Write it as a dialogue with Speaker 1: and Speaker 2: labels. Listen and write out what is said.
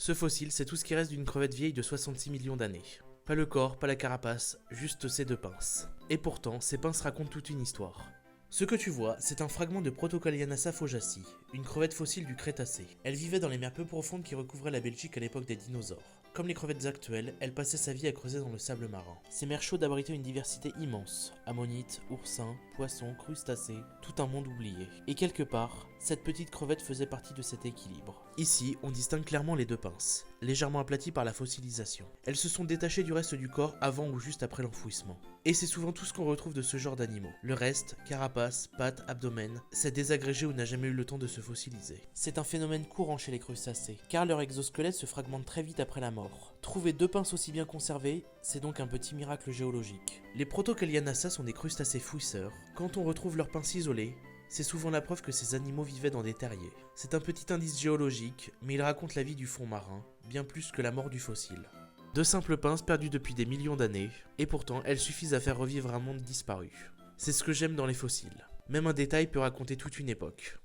Speaker 1: Ce fossile, c'est tout ce qui reste d'une crevette vieille de 66 millions d'années. Pas le corps, pas la carapace, juste ces deux pinces. Et pourtant, ces pinces racontent toute une histoire. Ce que tu vois, c'est un fragment de Protocalianassa fojaci, une crevette fossile du Crétacé. Elle vivait dans les mers peu profondes qui recouvraient la Belgique à l'époque des dinosaures. Comme les crevettes actuelles, elle passait sa vie à creuser dans le sable marin. Ces mers chaudes abritaient une diversité immense. Ammonites, oursins, poissons, crustacés, tout un monde oublié. Et quelque part, cette petite crevette faisait partie de cet équilibre. Ici, on distingue clairement les deux pinces, légèrement aplaties par la fossilisation. Elles se sont détachées du reste du corps avant ou juste après l'enfouissement. Et c'est souvent tout ce qu'on retrouve de ce genre d'animaux. Le reste, carapace, pattes, abdomen, c'est désagrégé ou n'a jamais eu le temps de se fossiliser. C'est un phénomène courant chez les crustacés, car leur exosquelette se fragmente très vite après la mort. Trouver deux pinces aussi bien conservées, c'est donc un petit miracle géologique. Les Protocalianassa sont des crustacés fouisseurs. Quand on retrouve leurs pinces isolées, c'est souvent la preuve que ces animaux vivaient dans des terriers. C'est un petit indice géologique, mais il raconte la vie du fond marin, bien plus que la mort du fossile. De simples pinces perdues depuis des millions d'années, et pourtant elles suffisent à faire revivre un monde disparu. C'est ce que j'aime dans les fossiles. Même un détail peut raconter toute une époque.